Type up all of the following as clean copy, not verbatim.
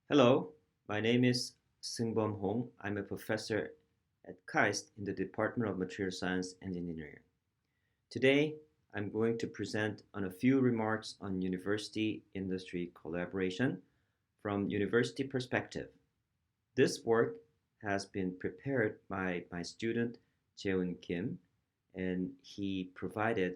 Hello, my name is Seungbom Hong. I'm a professor at KAIST in the Department of Material Science and Engineering. Today, I'm going to present on a few remarks on university-industry collaboration from university perspective. This work has been prepared by my student Jaeun Kim, and he provided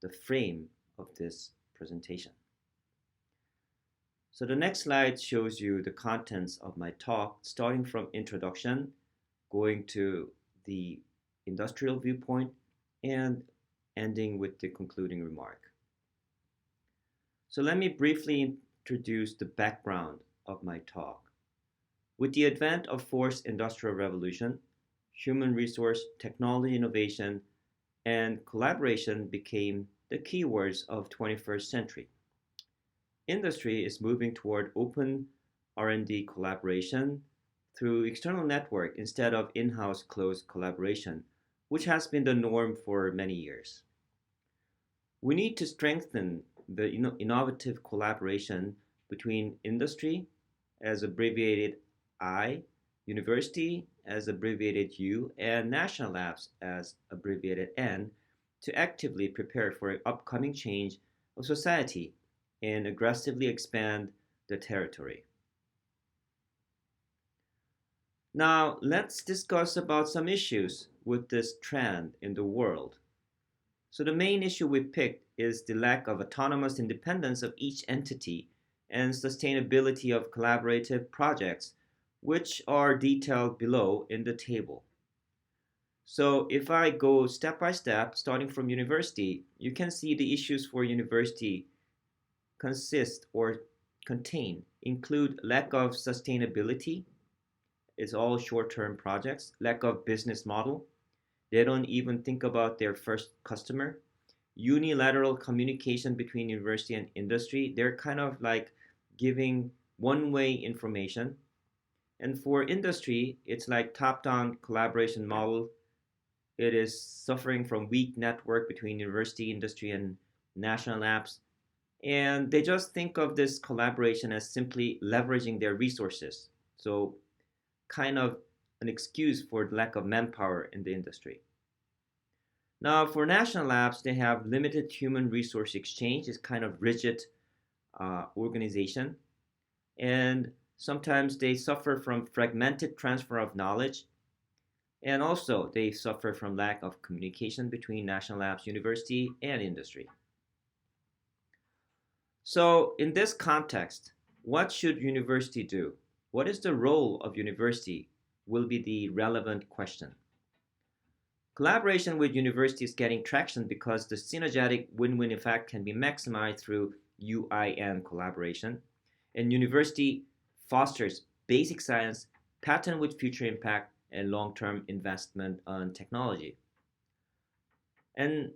the frame of this presentation. So the next slide shows you the contents of my talk, starting from introduction, going to the industrial viewpoint, and ending with the concluding remark. So let me briefly introduce the background of my talk. With the advent of fourth industrial revolution, human resource, technology innovation, and collaboration became the keywords of 21st century. Industry is moving toward open R&D collaboration through external network instead of in-house closed collaboration, which has been the norm for many years. We need to strengthen the innovative collaboration between industry, as abbreviated I, university, as abbreviated U, and national labs, as abbreviated N, to actively prepare for upcoming change of society and aggressively expand the territory. Now, let's discuss about some issues with this trend in the world. So the main issue we picked is the lack of autonomous independence of each entity and sustainability of collaborative projects, which are detailed below in the table. So if I go step by step, starting from university, you can see the issues for university consist or contain include lack of sustainability. It's all short-term projects. Lack of business model. They don't even think about their first customer. Unilateral communication between university and industry. They're kind of like giving one-way information. And for industry, it's like top-down collaboration model. It is suffering from weak network between university, industry, and national labs. And they just think of this collaboration as simply leveraging their resources. So kind of an excuse for the lack of manpower in the industry. Now for national labs, they have limited human resource exchange. It's kind of rigid organization. And sometimes they suffer from fragmented transfer of knowledge. And also they suffer from lack of communication between national labs, university, and industry. So in this context, what should university do? What is the role of university will be the relevant question. Collaboration with university is getting traction because the synergetic win-win effect can be maximized through UIN collaboration, and university fosters basic science, pattern with future impact, and long-term investment on technology. And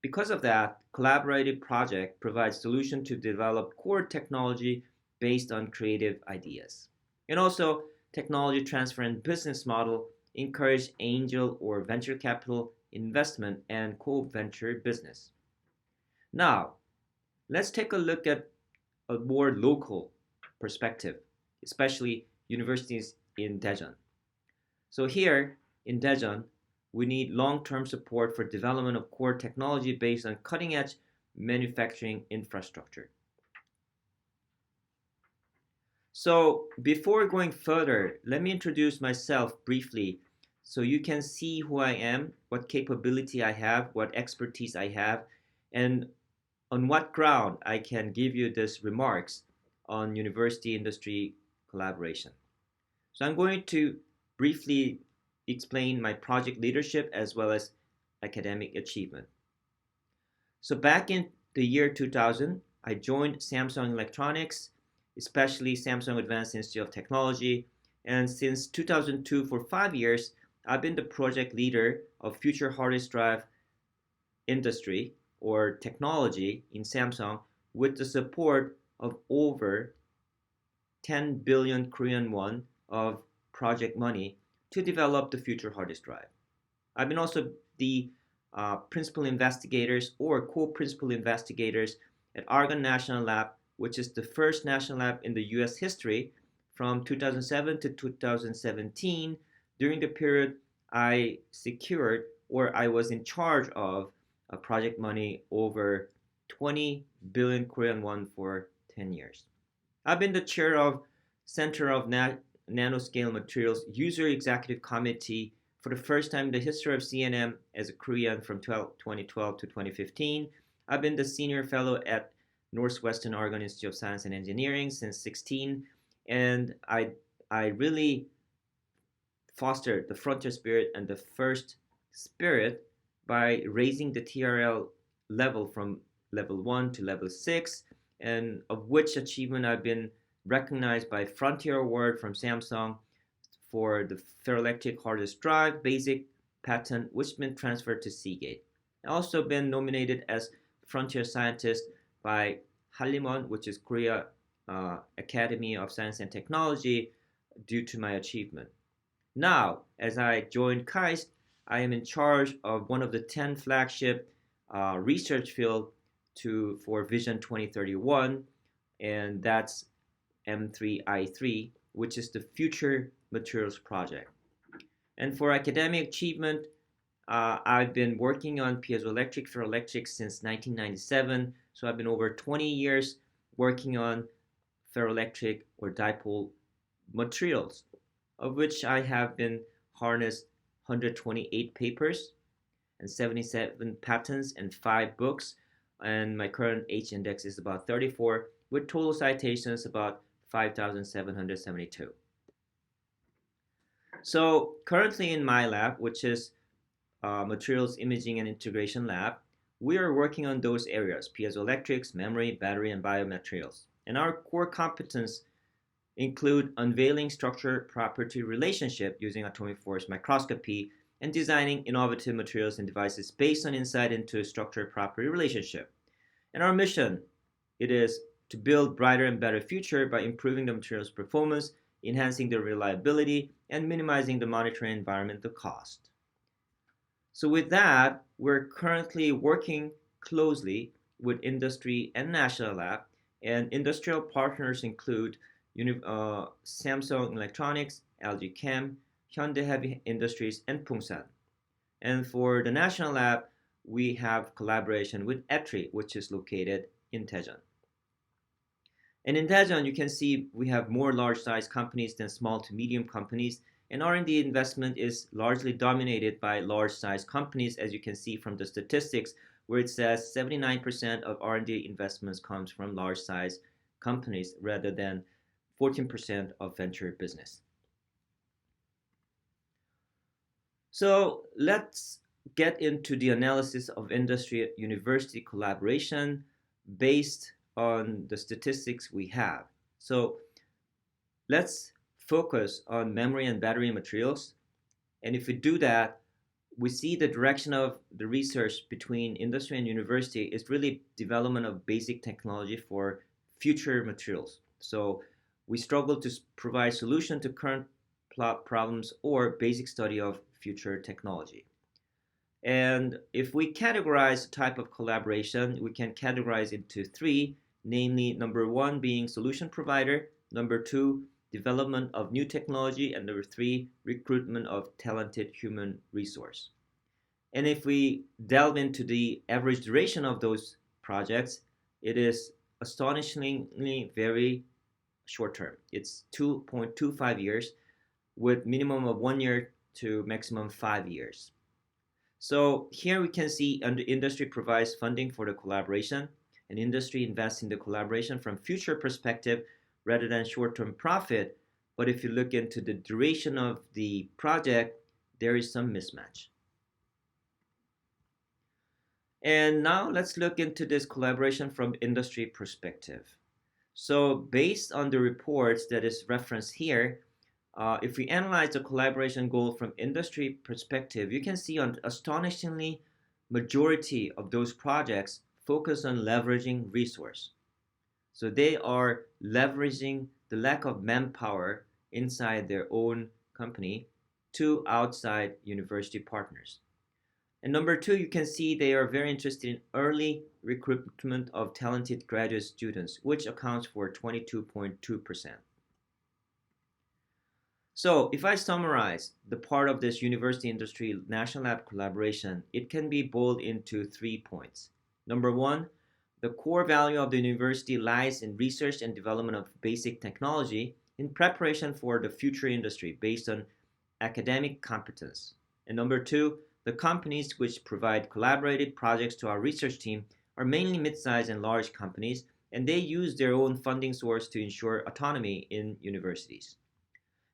because of that, collaborative project provides solution to develop core technology based on creative ideas. And also, technology transfer and business model encourage angel or venture capital investment and co-venture business. Now, let's take a look at a more local perspective, especially universities in Daejeon. So here in Daejeon, we need long-term support for development of core technology based on cutting-edge manufacturing infrastructure. So before going further, let me introduce myself briefly so you can see who I am, what capability I have, what expertise I have, and on what ground I can give you these remarks on university-industry collaboration. So I'm going to briefly explain my project leadership as well as academic achievement. So back in the year 2000, I joined Samsung Electronics, especially Samsung Advanced Institute of Technology, and since 2002 for 5 years, I've been the project leader of future hard disk drive industry or technology in Samsung with the support of over 10 billion Korean won of project money to develop the future hard disk drive. I've been also the principal investigators or co-principal investigators at Argonne National Lab, which is the first national lab in the US history from 2007 to 2017. During the period, I secured or I was in charge of a project money over 20 billion Korean won for 10 years. I've been the chair of Center of Nanoscale Materials User Executive Committee for the first time in the history of CNM as a Korean from 2012 to 2015. I've been the senior fellow at Northwestern Oregon Institute of Science and Engineering since 16, and I really fostered the frontier spirit and the first spirit by raising the TRL level from level 1 to level 6, and of which achievement I've been recognized by Frontier Award from Samsung for the ferroelectric hard disk drive basic patent, which has been transferred to Seagate. I've also been nominated as Frontier Scientist by Halimon, which is Korea Academy of Science and Technology, due to my achievement. Now, as I joined KAIST, I am in charge of one of the 10 flagship research field for Vision 2031, and that's M3I3, which is the Future Materials Project. And for academic achievement, I've been working on piezoelectric ferroelectric since 1997, so I've been over 20 years working on ferroelectric or dipole materials, of which I have been harnessed 128 papers and 77 patents and 5 books, and my current H index is about 34, with total citations about 5,772. So currently in my lab, which is Materials Imaging and Integration Lab, we are working on those areas: piezoelectrics, memory, battery, and biomaterials. And our core competence include unveiling structure-property relationship using atomic force microscopy and designing innovative materials and devices based on insight into structure-property relationship. And our mission, it is to build brighter and better future by improving the materials performance, enhancing the reliability, and minimizing the monitoring environmental cost. So with that, we're currently working closely with industry and national lab, and industrial partners include Samsung Electronics, LG Chem, Hyundai Heavy Industries, and Pungsan. And for the national lab, we have collaboration with STKRI, which is located in Daejeon. And in Daejeon, you can see we have more large-sized companies than small to medium companies, and R&D investment is largely dominated by large-sized companies, as you can see from the statistics, where it says 79% of R&D investments comes from large-sized companies rather than 14% of venture business. So let's get into the analysis of industry-university collaboration based on the statistics we have. So let's focus on memory and battery materials. And if we do that, we see the direction of the research between industry and university is really development of basic technology for future materials. So we struggle to provide solution to current problems or basic study of future technology. And if we categorize type of collaboration, we can categorize it into 3, namely number 1 being solution provider, number 2 development of new technology, and number 3 recruitment of talented human resource. And if we delve into the average duration of those projects, it is astonishingly very short term. It's 2.25 years with minimum of 1 year to maximum 5 years. So here we can see industry provides funding for the collaboration, and industry invests in the collaboration from future perspective rather than short-term profit. But if you look into the duration of the project, there is some mismatch. And now let's look into this collaboration from industry perspective. So based on the reports that is referenced here, if we analyze the collaboration goal from industry perspective, you can see on astonishingly majority of those projects focus on leveraging resource. So they are leveraging the lack of manpower inside their own company to outside university partners. And number 2, you can see they are very interested in early recruitment of talented graduate students, which accounts for 22.2%. So, if I summarize the part of this university industry national lab collaboration, it can be boiled into 3 points. Number one, the core value of the university lies in research and development of basic technology in preparation for the future industry based on academic competence. And number two, the companies which provide collaborative projects to our research team are mainly mid-sized and large companies, and they use their own funding source to ensure autonomy in universities.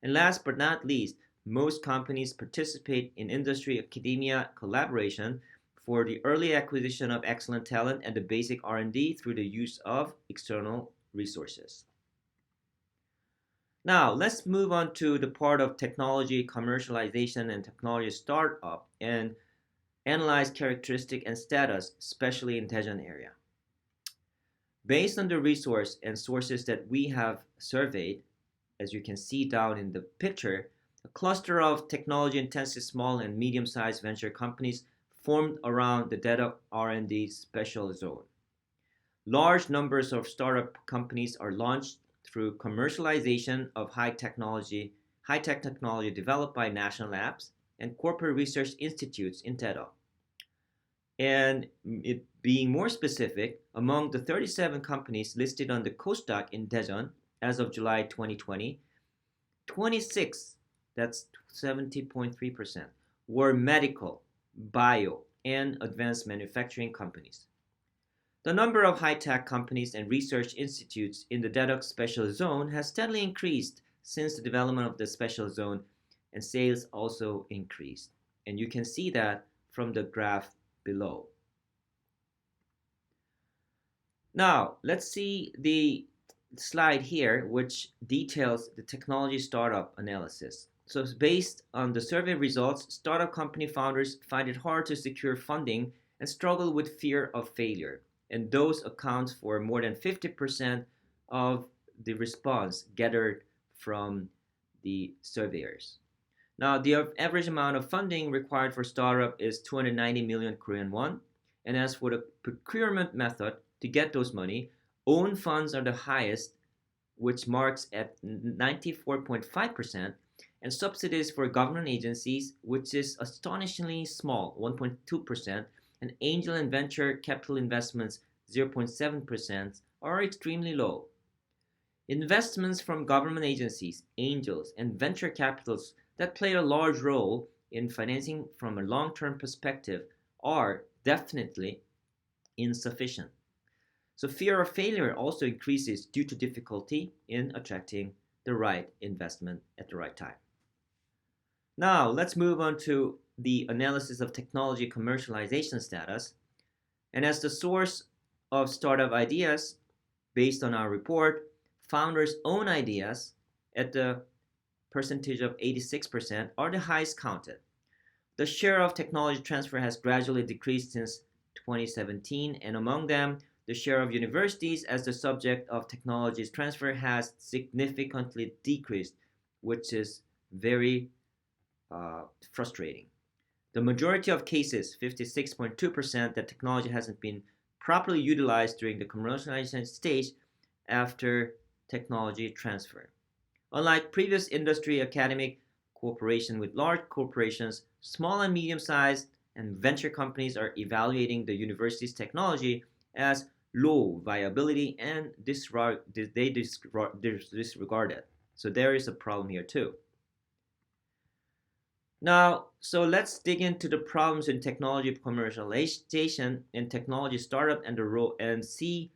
And last but not least, most companies participate in industry academia collaboration for the early acquisition of excellent talent and the basic R&D through the use of external resources. Now, let's move on to the part of technology commercialization and technology startup and analyze characteristic and status, especially in Daejeon area. Based on the resource and sources that we have surveyed, as you can see down in the picture, a cluster of technology-intensive small and medium-sized venture companies formed around the data R&D special zone. Large numbers of startup companies are launched through commercialization of high-tech technology developed by national labs and corporate research institutes in data. And it being more specific, among the 37 companies listed on the Kosdaq in Daejeon as of July 2020, 26, that's 70.3%, were medical, bio, and advanced manufacturing companies. The number of high-tech companies and research institutes in the DEDOC special zone has steadily increased since the development of the special zone, and sales also increased. And you can see that from the graph below. Now, let's see the slide here, which details the technology startup analysis. So based on the survey results, startup company founders find it hard to secure funding and struggle with fear of failure. And those account for more than 50% of the response gathered from the surveyors. Now, the average amount of funding required for startup is 290 million Korean won. And as for the procurement method to get those money, own funds are the highest, which marks at 94.5%, and subsidies for government agencies, which is astonishingly small, 1.2%, and angel and venture capital investments, 0.7%, are extremely low. Investments from government agencies, angels, and venture capitals that play a large role in financing from a long-term perspective are definitely insufficient. So fear of failure also increases due to difficulty in attracting the right investment at the right time. Now, let's move on to the analysis of technology commercialization status. And as the source of startup ideas, based on our report, founders' own ideas at the percentage of 86% are the highest counted. The share of technology transfer has gradually decreased since 2017, and among them, the share of universities as the subject of technology transfer has significantly decreased, which is very frustrating. The majority of cases, 56.2%, that technology hasn't been properly utilized during the commercialization stage after technology transfer. Unlike previous industry academic cooperation with large corporations, small and medium-sized and venture companies are evaluating the university's technology as low viability and disregard it. So there is a problem here too. Now, so let's dig into the problems in technology commercialization and technology startup and see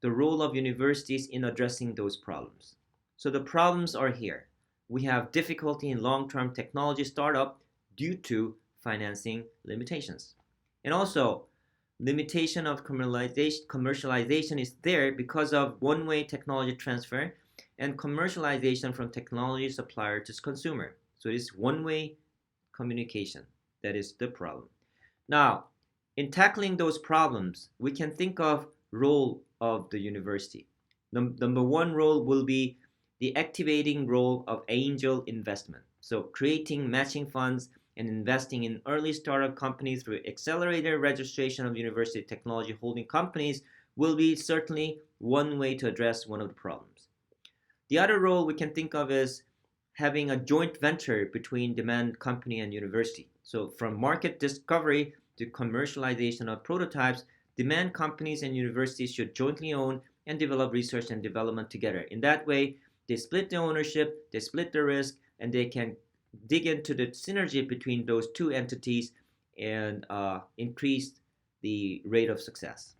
the role of universities in addressing those problems. So the problems are here. We have difficulty in long-term technology startup due to financing limitations. And also, limitation of commercialization is there because of one-way technology transfer and commercialization from technology supplier to consumer. So it is one-way communication. That is the problem. Now, in tackling those problems, we can think of role of the university. Number one role will be the activating role of angel investment. So creating matching funds and investing in early startup companies through accelerator registration of university technology holding companies will be certainly one way to address one of the problems. The other role we can think of is having a joint venture between demand company and university. So from market discovery to commercialization of prototypes, demand companies and universities should jointly own and develop research and development together. In that way, they split the ownership, they split the risk, and they can dig into the synergy between those two entities and increase the rate of success.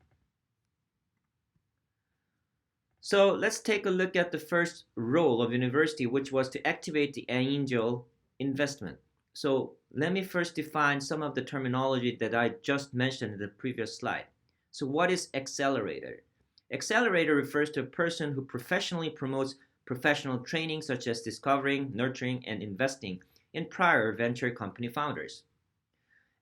So let's take a look at the first role of university, which was to activate the angel investment. So let me first define some of the terminology that I just mentioned in the previous slide. So what is accelerator? Accelerator refers to a person who professionally promotes professional training such as discovering, nurturing, and investing in prior venture company founders.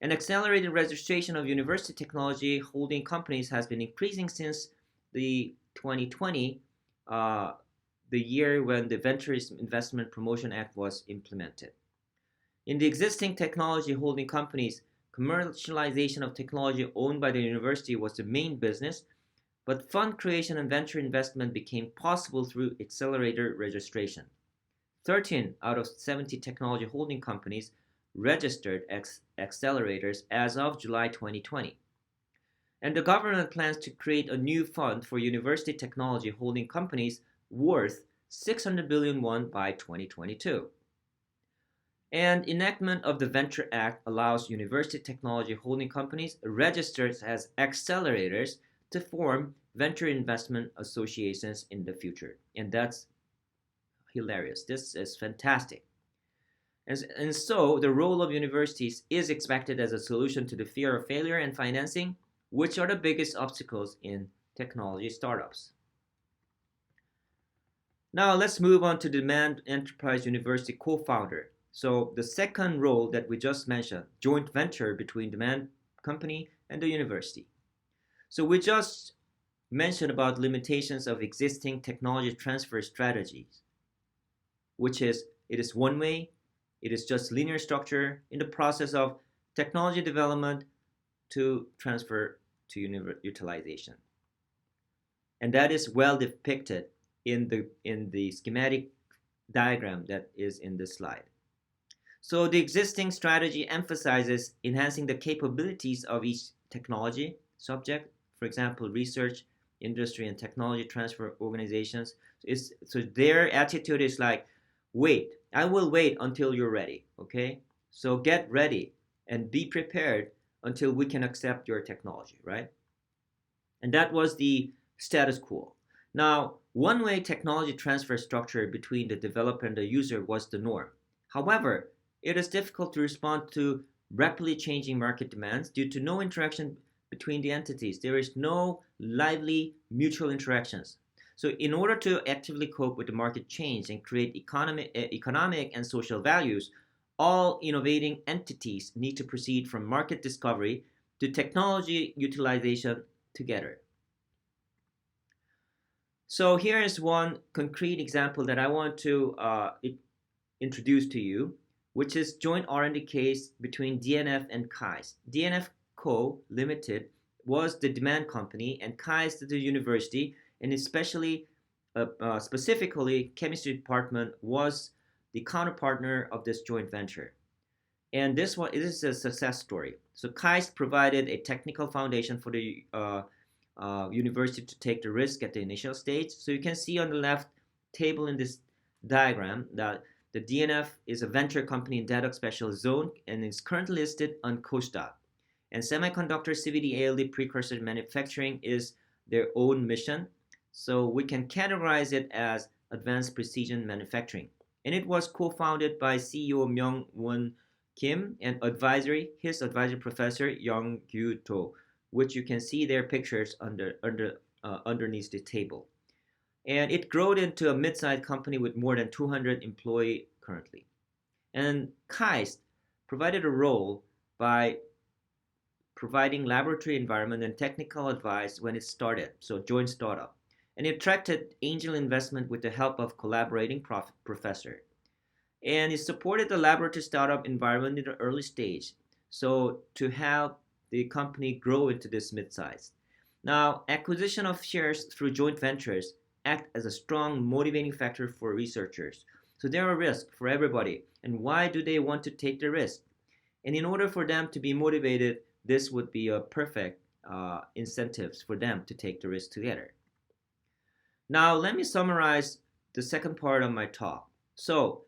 An accelerated registration of university technology holding companies has been increasing since the 2020, the year when the Venture Investment Promotion Act was implemented. In the existing technology holding companies, commercialization of technology owned by the university was the main business, but fund creation and venture investment became possible through accelerator registration. 13 out of 70 technology holding companies registered accelerators as of July 2020. And the government plans to create a new fund for university technology holding companies worth 600 billion won by 2022. And enactment of the Venture Act allows university technology holding companies registered as accelerators to form venture investment associations in the future. And that's hilarious. This is fantastic. And so the role of universities is expected as a solution to the fear of failure and financing, which are the biggest obstacles in technology startups. Now let's move on to Demand Enterprise University co-founder. So the second role that we just mentioned, joint venture between demand company and the university. So we just mentioned about limitations of existing technology transfer strategies, which is it is one way, it is just linear structure in the process of technology development to transfer to utilization. And that is well depicted in the schematic diagram that is in this slide. So the existing strategy emphasizes enhancing the capabilities of each technology subject, for example, research, industry, and technology transfer organizations. So their attitude is like, wait, I will wait until you're ready, okay? So get ready and be prepared until we can accept your technology, right? And that was the status quo. Now, one-way technology transfer structure between the developer and the user was the norm. However, it is difficult to respond to rapidly changing market demands due to no interaction between the entities. There is no lively mutual interactions. So in order to actively cope with the market change and create economic and social values, all innovating entities need to proceed from market discovery to technology utilization together. So here is one concrete example that I want to introduce to you, which is joint R&D case between DNF and KAIST. DNF Co. Limited was the demand company and KAIST the university, and especially specifically chemistry department was the counterpartner of this joint venture. And this is a success story. So KAIST provided a technical foundation for the university to take the risk at the initial stage. So you can see on the left table in this diagram that the DNF is a venture company in data specialist zone and is currently listed on KOSDA. And semiconductor CVD ALD precursor manufacturing is their own mission. So we can categorize it as advanced precision manufacturing. And it was co-founded by CEO Myung-Won Kim and his advisory professor Young Gyu-to, which you can see their pictures underneath the table. And it grew into a mid-sized company with more than 200 employees currently. And KAIST provided a role by providing laboratory environment and technical advice when it started, so joint startup. And it attracted angel investment with the help of collaborating professor. And it supported the laboratory startup environment in the early stage, so to help the company grow into this mid-size. Now, acquisition of shares through joint ventures act as a strong motivating factor for researchers. So there are risks for everybody. And why do they want to take the risk? And in order for them to be motivated, this would be a perfect incentives for them to take the risk together. Now, let me summarize the second part of my talk. So,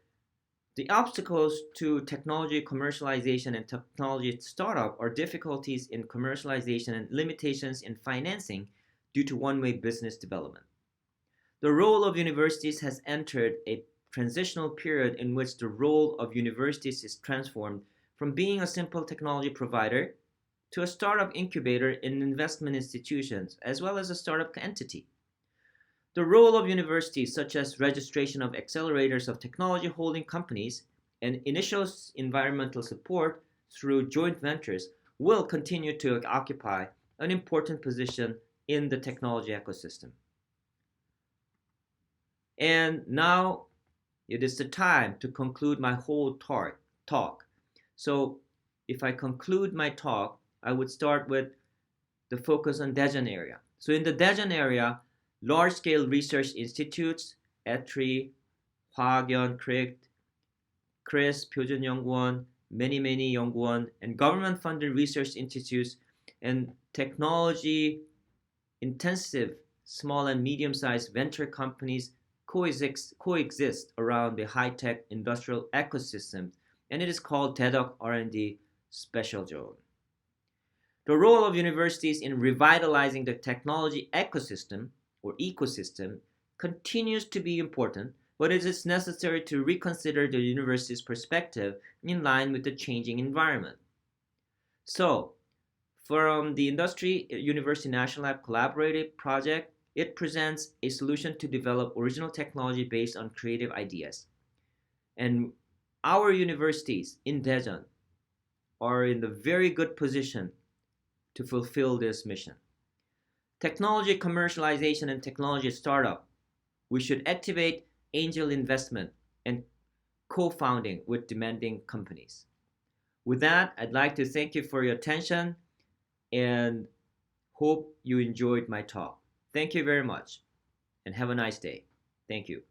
the obstacles to technology commercialization and technology startup are difficulties in commercialization and limitations in financing due to one-way business development. The role of universities has entered a transitional period in which the role of universities is transformed from being a simple technology provider to a startup incubator in investment institutions as well as a startup entity. The role of universities, such as registration of accelerators of technology holding companies and initial environmental support through joint ventures, will continue to occupy an important position in the technology ecosystem. And now it is the time to conclude my whole talk. So, if I conclude my talk, I would start with the focus on Daejeon area. So, in the Daejeon area, large-scale research institutes, STKRI, 화학연, CRIS, 표준연구원, many 연구원, and government-funded research institutes and technology-intensive small and medium-sized venture companies coexist around the high-tech industrial ecosystem, and it is called Daedok R&D Special Zone. The role of universities in revitalizing the technology ecosystem continues to be important, but it is necessary to reconsider the university's perspective in line with the changing environment. So, from the Industry University National Lab Collaborative Project, it presents a solution to develop original technology based on creative ideas. And our universities in Daejeon are in the very good position to fulfill this mission. Technology commercialization and technology startup. We should activate angel investment and co-founding with demanding companies. With that, I'd like to thank you for your attention and hope you enjoyed my talk. Thank you very much and have a nice day. Thank you.